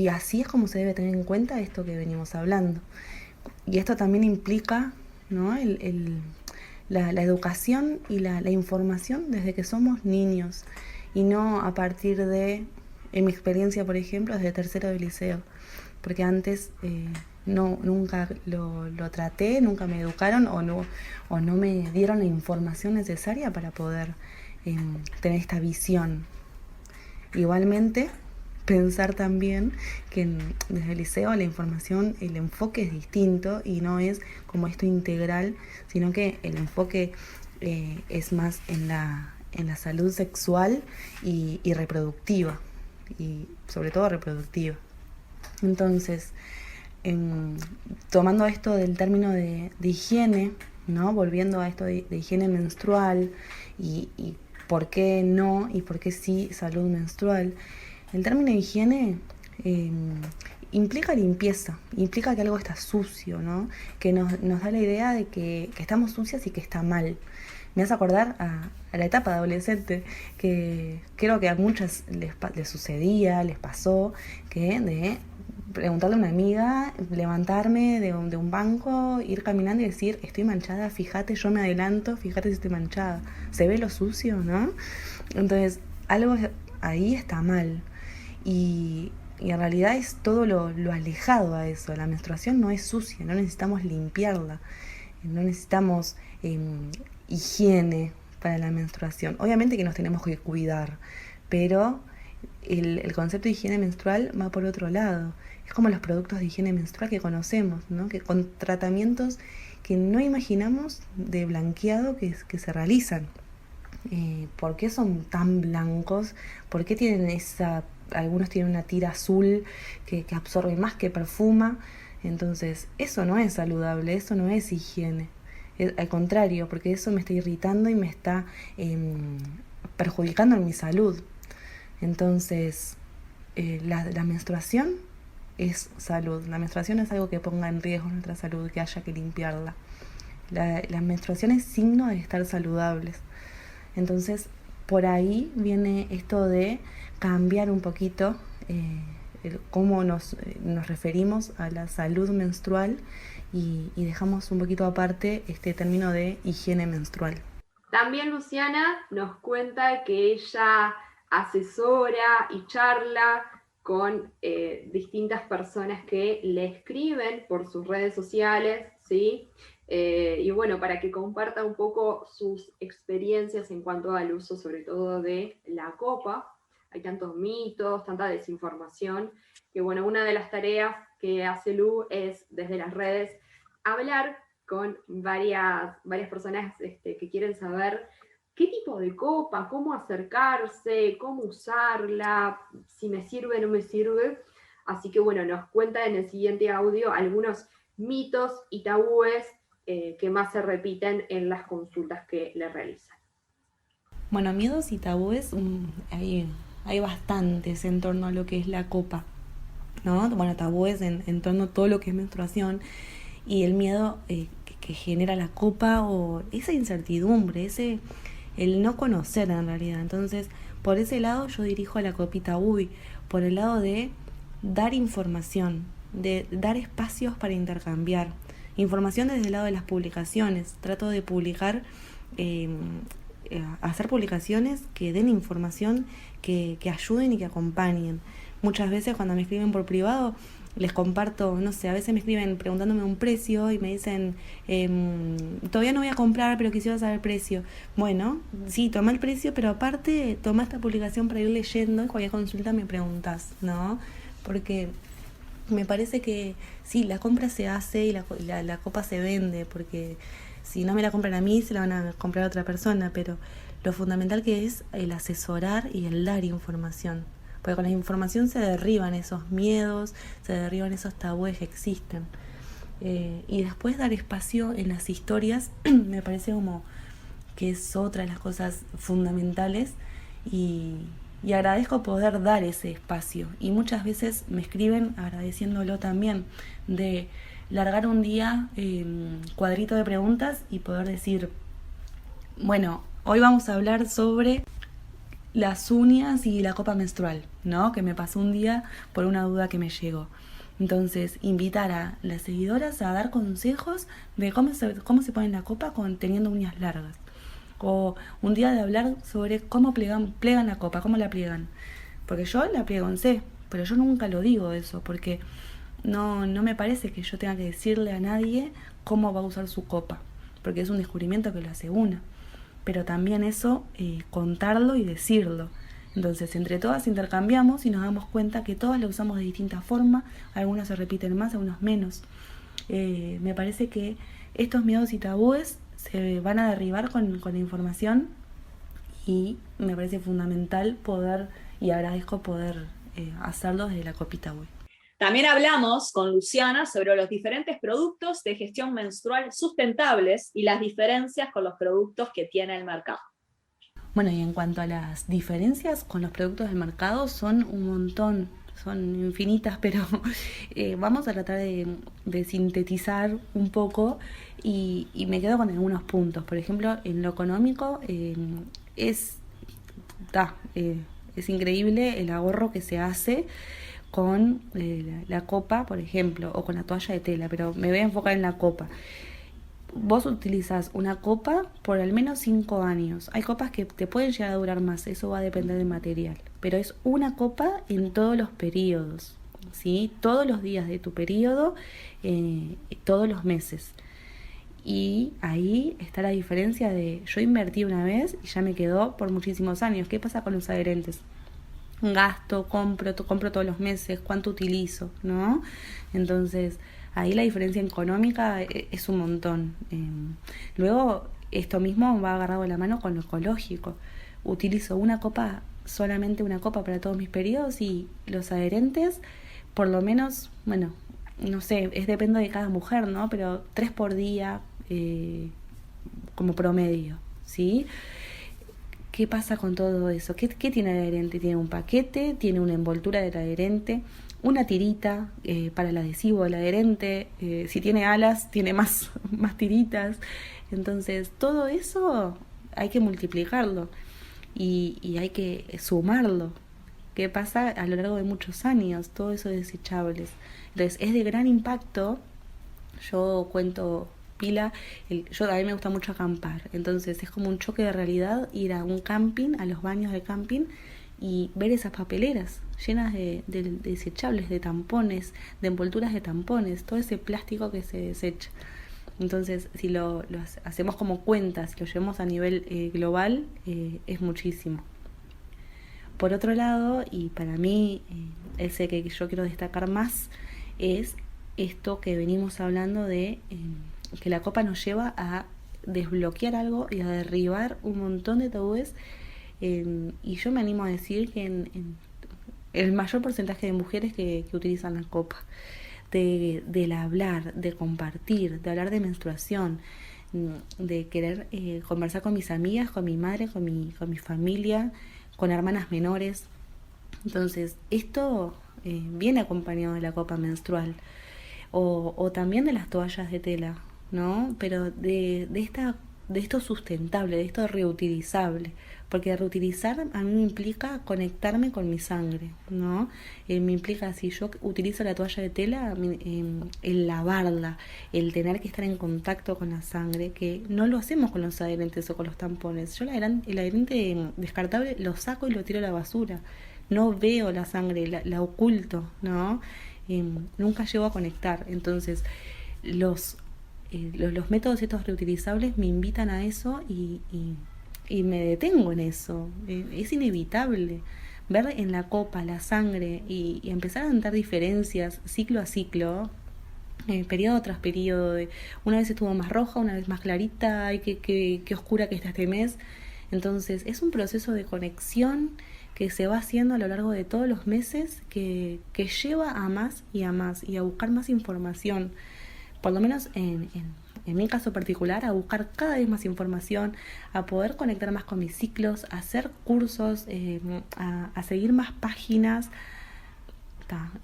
así es como se debe tener en cuenta esto que venimos hablando. Y esto también implica, ¿no?, la educación y la información desde que somos niños y no a partir de, en mi experiencia, por ejemplo, desde tercero de liceo, porque antes nunca lo traté, nunca me educaron o no me dieron la información necesaria para poder tener esta visión. Igualmente, pensar también que desde el liceo la información, el enfoque es distinto y no es como esto integral, sino que el enfoque es más en la salud sexual y reproductiva, y sobre todo reproductiva. Entonces, tomando esto del término de higiene, ¿no?, volviendo a esto de higiene menstrual y por qué no y por qué sí salud menstrual, el término de higiene implica limpieza, implica que algo está sucio, ¿no?, que nos da la idea de que estamos sucias y que está mal. Me hace acordar a la etapa de adolescente, que creo que a muchas les sucedía, les pasó, que de preguntarle a una amiga, levantarme de un banco, ir caminando y decir, estoy manchada, fíjate, yo me adelanto, fíjate si estoy manchada. Se ve lo sucio, ¿no? Entonces, algo ahí está mal. Y en realidad es todo lo alejado a eso. La menstruación no es sucia, no necesitamos limpiarla, no necesitamos higiene para la menstruación. Obviamente que nos tenemos que cuidar, pero el concepto de higiene menstrual va por otro lado. Es como los productos de higiene menstrual que conocemos, ¿no?, que con tratamientos que no imaginamos de blanqueado que se realizan. ¿Por qué son tan blancos? ¿Por qué tienen algunos tienen una tira azul que absorbe más, que perfuma? Entonces, eso no es saludable, eso no es higiene. Al contrario, porque eso me está irritando y me está perjudicando en mi salud. Entonces, la menstruación es salud. La menstruación es algo que ponga en riesgo nuestra salud, que haya que limpiarla. La menstruación es signo de estar saludables. Entonces, por ahí viene esto de cambiar un poquito cómo nos referimos a la salud menstrual y dejamos un poquito aparte este término de higiene menstrual. También Luciana nos cuenta que ella asesora y charla con distintas personas que le escriben por sus redes sociales, ¿sí? Y bueno, para que comparta un poco sus experiencias en cuanto al uso, sobre todo de la copa. Hay tantos mitos, tanta desinformación, que bueno, una de las tareas que hace Lu es desde las redes hablar con varias personas que quieren saber qué tipo de copa, cómo acercarse, cómo usarla, si me sirve o no me sirve. Así que bueno, nos cuenta en el siguiente audio algunos mitos y tabúes que más se repiten en las consultas que le realizan. Bueno, miedos y tabúes hay bastantes en torno a lo que es la copa, ¿no? Bueno, tabúes en torno a todo lo que es menstruación y el miedo que genera la copa o esa incertidumbre, el no conocer en realidad. Entonces, por ese lado yo dirijo a la copita uy, por el lado de dar información, de dar espacios para intercambiar. Información desde el lado de las publicaciones. Trato de publicar, hacer publicaciones que den información, que ayuden y que acompañen. Muchas veces cuando me escriben por privado, les comparto, no sé, a veces me escriben preguntándome un precio y me dicen, todavía no voy a comprar, pero quisiera saber el precio. Bueno, sí, toma el precio, pero aparte toma esta publicación para ir leyendo y cualquier consulta me preguntas, ¿no? Porque me parece que sí, la compra se hace y la copa se vende, porque si no me la compran a mí, se la van a comprar a otra persona, pero lo fundamental que es el asesorar y el dar información. Porque con la información se derriban esos miedos, se derriban esos tabúes que existen. Y después dar espacio en las historias me parece como que es otra de las cosas fundamentales y agradezco poder dar ese espacio. Y muchas veces me escriben agradeciéndolo también, de largar un día cuadrito de preguntas y poder decir, bueno, hoy vamos a hablar sobre las uñas y la copa menstrual, ¿no? Que me pasó un día por una duda que me llegó. Entonces, invitar a las seguidoras a dar consejos de cómo se pone la copa teniendo uñas largas. O un día de hablar sobre cómo plegan la copa, cómo la pliegan. Porque yo la pliego en C, pero yo nunca lo digo eso, porque no me parece que yo tenga que decirle a nadie cómo va a usar su copa, porque es un descubrimiento que lo hace una. Pero también eso, contarlo y decirlo. Entonces, entre todas intercambiamos y nos damos cuenta que todas lo usamos de distinta forma, algunas se repiten más, algunos menos. Me parece que estos miedos y tabúes se van a derribar con la información y me parece fundamental poder, y agradezco poder hacerlo desde la copita uy. También hablamos con Luciana sobre los diferentes productos de gestión menstrual sustentables y las diferencias con los productos que tiene el mercado. Bueno, y en cuanto a las diferencias con los productos del mercado, son un montón, son infinitas, pero vamos a tratar de sintetizar un poco y me quedo con algunos puntos. Por ejemplo, en lo económico es increíble el ahorro que se hace con la copa, por ejemplo, o con la toalla de tela, pero me voy a enfocar en la copa. Vos utilizás una copa por al menos 5 años. Hay copas que te pueden llegar a durar más, eso va a depender del material. Pero es una copa en todos los periodos, ¿sí? Todos los días de tu periodo, todos los meses. Y ahí está la diferencia de yo invertí una vez y ya me quedó por muchísimos años. ¿Qué pasa con los adherentes? Gasto, compro todos los meses, cuánto utilizo, ¿no? Entonces, ahí la diferencia económica es un montón. Luego, esto mismo va agarrado de la mano con lo ecológico. Utilizo solamente una copa para todos mis periodos y los adherentes, por lo menos, bueno, no sé, depende de cada mujer, ¿no? Pero 3 por día como promedio, ¿sí? ¿Qué pasa con todo eso? ¿Qué tiene el adherente? Tiene un paquete, tiene una envoltura del adherente, una tirita para el adhesivo, el adherente, si tiene alas, tiene más tiritas. Entonces, todo eso hay que multiplicarlo y hay que sumarlo. ¿Qué pasa a lo largo de muchos años? Todo eso desechables. Entonces, es de gran impacto. Yo cuento pila, a mí me gusta mucho acampar, entonces es como un choque de realidad ir a un camping, a los baños de camping, y ver esas papeleras llenas de desechables, de tampones, de envolturas de tampones, todo ese plástico que se desecha. Entonces, si lo hacemos como cuentas, si lo llevamos a nivel global, es muchísimo. Por otro lado, y para mí, ese que yo quiero destacar más, es esto que venimos hablando de que la copa nos lleva a desbloquear algo y a derribar un montón de tabúes. Y yo me animo a decir que en el mayor porcentaje de mujeres que utilizan la copa, del hablar, de compartir, de hablar de menstruación, de querer conversar con mis amigas, con mi madre, con mi familia, con hermanas menores. Entonces, esto viene acompañado de la copa menstrual o también de las toallas de tela, ¿no? Pero de esto sustentable, de esto reutilizable, porque reutilizar a mí me implica conectarme con mi sangre, ¿no? Me implica, si yo utilizo la toalla de tela, el lavarla, el tener que estar en contacto con la sangre, que no lo hacemos con los adherentes o con los tampones. Yo el adherente descartable lo saco y lo tiro a la basura. No veo la sangre, la oculto, ¿no? Nunca llego a conectar. Entonces, los métodos estos reutilizables me invitan a eso y me detengo en eso. Es inevitable ver en la copa la sangre y empezar a notar diferencias ciclo a ciclo, periodo tras periodo. Una vez estuvo más roja, una vez más clarita, qué oscura que está este mes. Entonces es un proceso de conexión que se va haciendo a lo largo de todos los meses que lleva a más y a buscar más información. Por lo menos en mi caso particular, a buscar cada vez más información, a poder conectar más con mis ciclos, a hacer cursos, a seguir más páginas.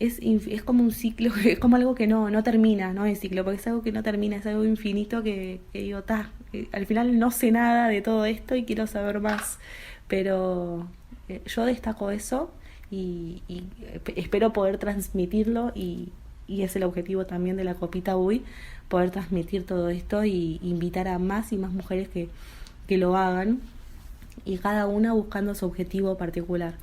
Es como un ciclo, es como algo que no termina, no es ciclo, porque es algo que no termina, es algo infinito que digo, al final no sé nada de todo esto y quiero saber más, pero yo destaco eso y espero poder transmitirlo y es el objetivo también de la Copita UI, poder transmitir todo esto y invitar a más y más mujeres que lo hagan, y cada una buscando su objetivo particular.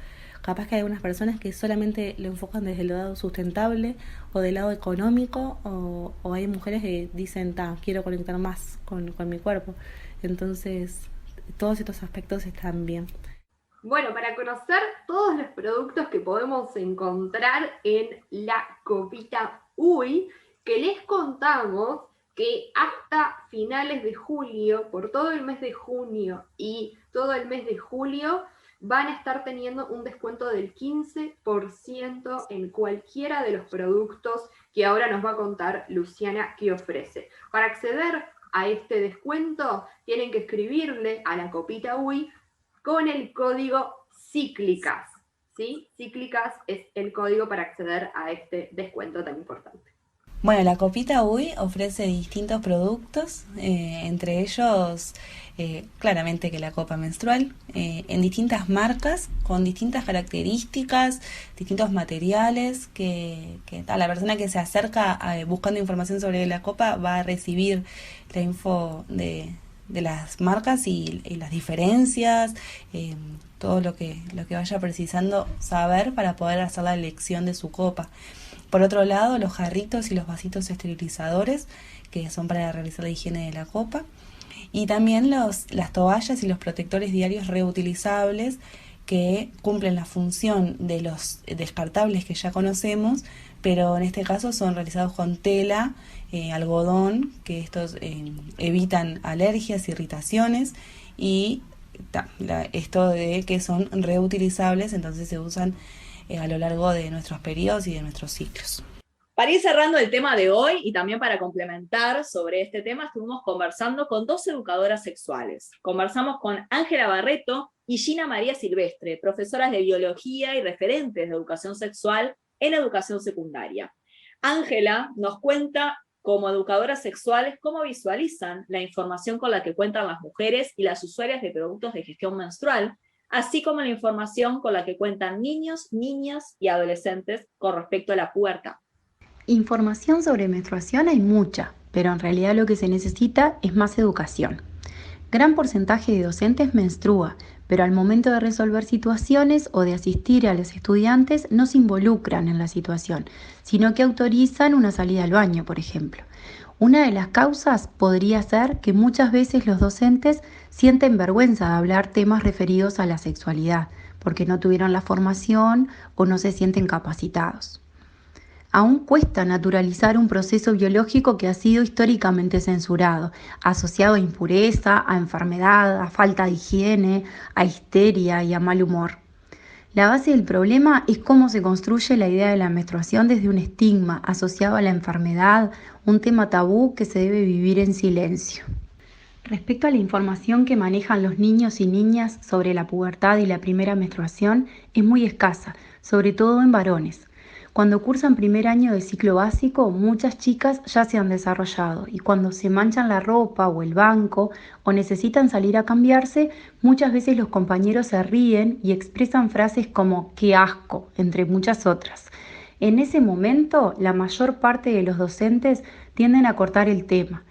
Capaz que hay algunas personas que solamente lo enfocan desde el lado sustentable o del lado económico, o hay mujeres que dicen, quiero conectar más con mi cuerpo. Entonces, todos estos aspectos están bien. Bueno, para conocer todos los productos que podemos encontrar en la Copita UI, que les contamos que hasta finales de julio, por todo el mes de junio y todo el mes de julio, van a estar teniendo un descuento del 15% en cualquiera de los productos que ahora nos va a contar Luciana que ofrece. Para acceder a este descuento, tienen que escribirle a la Copita UI con el código Cíclicas, ¿sí? Cíclicas es el código para acceder a este descuento tan importante. Bueno, la Copita UI ofrece distintos productos, entre ellos claramente que la copa menstrual, en distintas marcas, con distintas características, distintos materiales, que la persona que se acerca buscando información sobre la copa va a recibir la info de las marcas y las diferencias, todo lo que vaya precisando saber para poder hacer la elección de su copa. Por otro lado, los jarritos y los vasitos esterilizadores, que son para realizar la higiene de la copa. Y también las toallas y los protectores diarios reutilizables, que cumplen la función de los descartables que ya conocemos, pero en este caso son realizados con tela, algodón, que estos evitan alergias, irritaciones, y esto de que son reutilizables, entonces se usan a lo largo de nuestros periodos y de nuestros ciclos. Para ir cerrando el tema de hoy y también para complementar sobre este tema, estuvimos conversando con dos educadoras sexuales. Conversamos con Ángela Barreto y Gina María Silvestre, profesoras de biología y referentes de educación sexual en educación secundaria. Ángela nos cuenta, como educadoras sexuales, cómo visualizan la información con la que cuentan las mujeres y las usuarias de productos de gestión menstrual, así como la información con la que cuentan niños, niñas y adolescentes con respecto a la pubertad. Información sobre menstruación hay mucha, pero en realidad lo que se necesita es más educación. Gran porcentaje de docentes menstrua, pero al momento de resolver situaciones o de asistir a los estudiantes no se involucran en la situación, sino que autorizan una salida al baño, por ejemplo. Una de las causas podría ser que muchas veces los docentes sienten vergüenza de hablar temas referidos a la sexualidad, porque no tuvieron la formación o no se sienten capacitados. Aún cuesta naturalizar un proceso biológico que ha sido históricamente censurado, asociado a impureza, a enfermedad, a falta de higiene, a histeria y a mal humor. La base del problema es cómo se construye la idea de la menstruación desde un estigma asociado a la enfermedad, un tema tabú que se debe vivir en silencio. Respecto a la información que manejan los niños y niñas sobre la pubertad y la primera menstruación, es muy escasa, sobre todo en varones. Cuando cursan primer año de ciclo básico, muchas chicas ya se han desarrollado y cuando se manchan la ropa o el banco o necesitan salir a cambiarse, muchas veces los compañeros se ríen y expresan frases como "qué asco", entre muchas otras. En ese momento, la mayor parte de los docentes tienden a cortar el tema.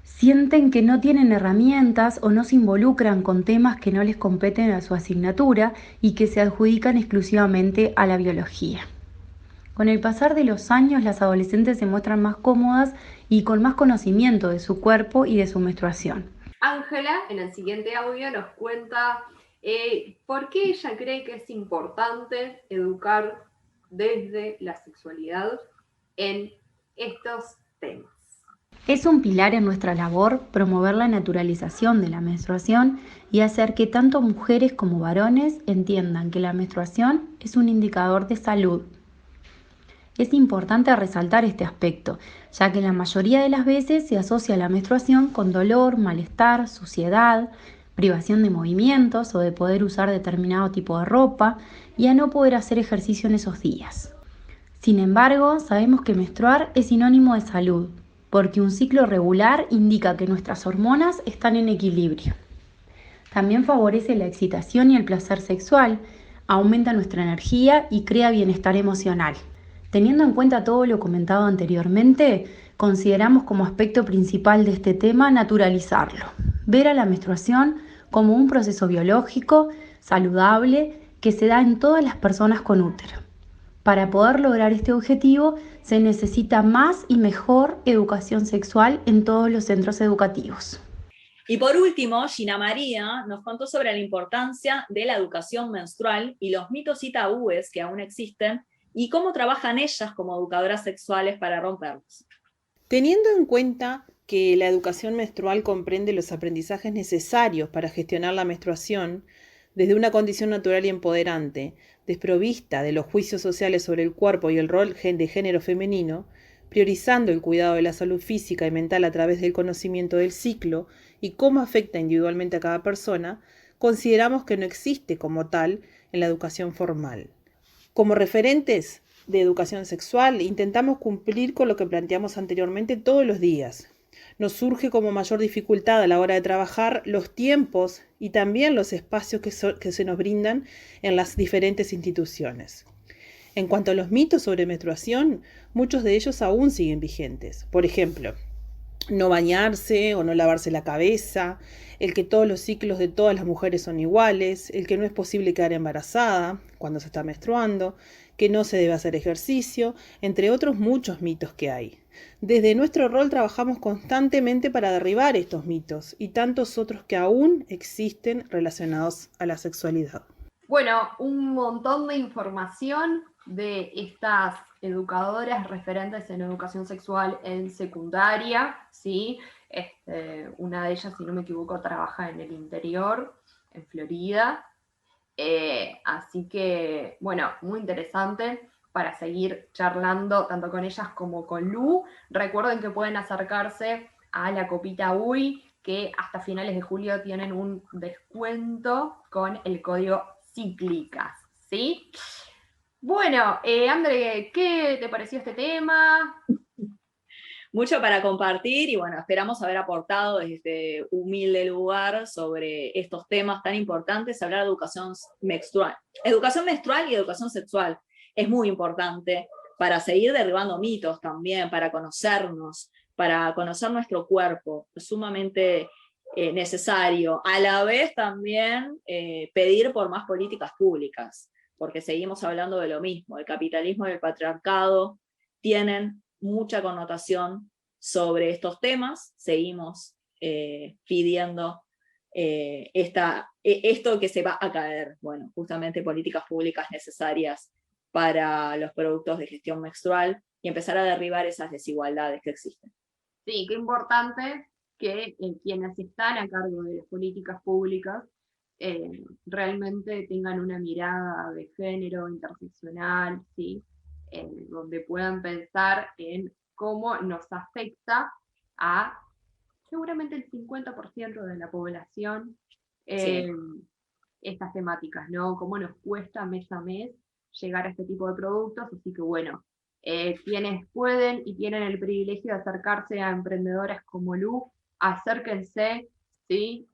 Sienten que no tienen herramientas o no se involucran con temas que no les competen a su asignatura y que se adjudican exclusivamente a la biología. Con el pasar de los años, las adolescentes se muestran más cómodas y con más conocimiento de su cuerpo y de su menstruación. Ángela, en el siguiente audio, nos cuenta por qué ella cree que es importante educar desde la sexualidad en estos temas. Es un pilar en nuestra labor promover la naturalización de la menstruación y hacer que tanto mujeres como varones entiendan que la menstruación es un indicador de salud. Es importante resaltar este aspecto, ya que la mayoría de las veces se asocia la menstruación con dolor, malestar, suciedad, privación de movimientos o de poder usar determinado tipo de ropa y a no poder hacer ejercicio en esos días. Sin embargo, sabemos que menstruar es sinónimo de salud, porque un ciclo regular indica que nuestras hormonas están en equilibrio. También favorece la excitación y el placer sexual, aumenta nuestra energía y crea bienestar emocional. Teniendo en cuenta todo lo comentado anteriormente, consideramos como aspecto principal de este tema naturalizarlo, ver a la menstruación como un proceso biológico, saludable, que se da en todas las personas con útero. Para poder lograr este objetivo se necesita más y mejor educación sexual en todos los centros educativos. Y por último, Gina María nos contó sobre la importancia de la educación menstrual y los mitos y tabúes que aún existen y cómo trabajan ellas como educadoras sexuales para romperlos. Teniendo en cuenta que la educación menstrual comprende los aprendizajes necesarios para gestionar la menstruación desde una condición natural y empoderante, desprovista de los juicios sociales sobre el cuerpo y el rol de género femenino, priorizando el cuidado de la salud física y mental a través del conocimiento del ciclo y cómo afecta individualmente a cada persona, consideramos que no existe como tal en la educación formal. Como referentes de educación sexual, intentamos cumplir con lo que planteamos anteriormente todos los días. Nos surge como mayor dificultad a la hora de trabajar los tiempos y también los espacios que se nos brindan en las diferentes instituciones. En cuanto a los mitos sobre menstruación, muchos de ellos aún siguen vigentes. Por ejemplo, no bañarse o no lavarse la cabeza, el que todos los ciclos de todas las mujeres son iguales, el que no es posible quedar embarazada cuando se está menstruando, que no se debe hacer ejercicio, entre otros muchos mitos que hay. Desde nuestro rol trabajamos constantemente para derribar estos mitos y tantos otros que aún existen relacionados a la sexualidad. Bueno, un montón de información de estas educadoras referentes en educación sexual en secundaria, ¿sí? Una de ellas, si no me equivoco, trabaja en el interior, en Florida. Así que, bueno, muy interesante para seguir charlando tanto con ellas como con Lu. Recuerden que pueden acercarse a la Copita UI, que hasta finales de julio tienen un descuento con el código cíclicas, ¿sí? Bueno, André, ¿qué te pareció este tema? Mucho para compartir y bueno, esperamos haber aportado desde este humilde lugar sobre estos temas tan importantes, hablar de educación menstrual. Educación menstrual y educación sexual es muy importante para seguir derribando mitos también, para conocernos, para conocer nuestro cuerpo, es sumamente necesario. A la vez también pedir por más políticas públicas, porque seguimos hablando de lo mismo, el capitalismo y el patriarcado tienen mucha connotación sobre estos temas, seguimos pidiendo esto que se va a caer, bueno, justamente políticas públicas necesarias para los productos de gestión menstrual y empezar a derribar esas desigualdades que existen. Sí, qué importante que quienes están a cargo de las políticas públicas realmente tengan una mirada de género interseccional, ¿sí? Donde puedan pensar en cómo nos afecta a seguramente el 50% de la población Sí. estas temáticas, ¿no? Cómo nos cuesta mes a mes llegar a este tipo de productos, así que bueno, quienes pueden y tienen el privilegio de acercarse a emprendedoras como Lu, acérquense, ¿sí?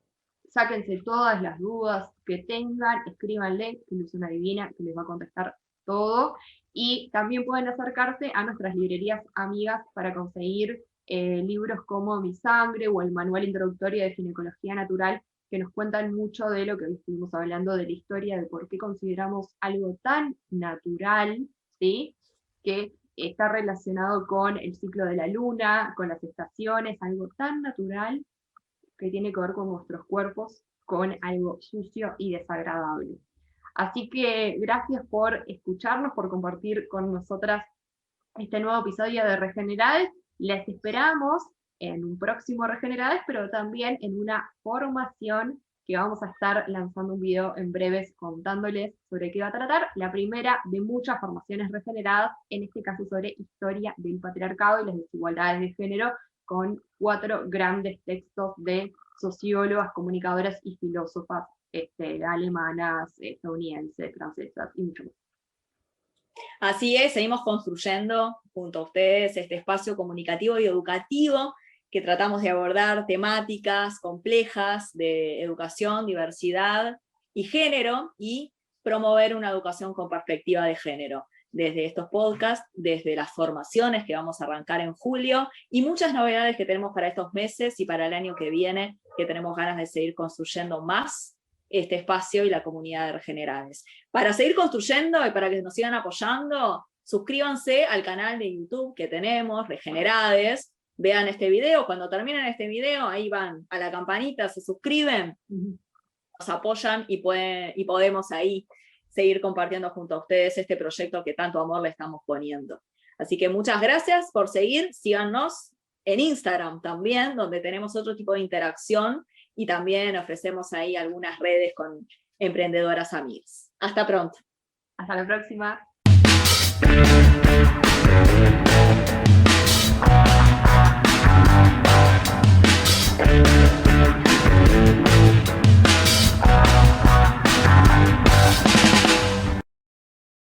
Sáquense todas las dudas que tengan, escríbanle, que Lu es una divina, que les va a contestar todo, y también pueden acercarse a nuestras librerías amigas para conseguir libros como Mi Sangre o el Manual Introductorio de Ginecología Natural, que nos cuentan mucho de lo que hoy estuvimos hablando, de la historia, de por qué consideramos algo tan natural, ¿sí? Que está relacionado con el ciclo de la luna, con las estaciones, algo tan natural que tiene que ver con nuestros cuerpos, con algo sucio y desagradable. Así que gracias por escucharnos, por compartir con nosotras este nuevo episodio de Regenerades. Les esperamos en un próximo Regenerades, pero también en una formación que vamos a estar lanzando un video en breves contándoles sobre qué va a tratar. La primera de muchas formaciones regeneradas, en este caso sobre historia del patriarcado y las desigualdades de género, con 4 grandes textos de sociólogas, comunicadoras y filósofas alemanas, estadounidenses, francesas y mucho más. Así es, seguimos construyendo junto a ustedes este espacio comunicativo y educativo que tratamos de abordar temáticas complejas de educación, diversidad y género y promover una educación con perspectiva de género. Desde estos podcasts, desde las formaciones que vamos a arrancar en julio y muchas novedades que tenemos para estos meses y para el año que viene, que tenemos ganas de seguir construyendo más este espacio y la comunidad de Regenerades. Para seguir construyendo y para que nos sigan apoyando, suscríbanse al canal de YouTube que tenemos, Regenerades, vean este video, cuando terminen este video, ahí van a la campanita, se suscriben, nos apoyan y podemos ahí seguir compartiendo junto a ustedes este proyecto que tanto amor le estamos poniendo. Así que muchas gracias por seguir, síganos en Instagram también, donde tenemos otro tipo de interacción, y también ofrecemos ahí algunas redes con emprendedoras amigas. Hasta pronto. Hasta la próxima.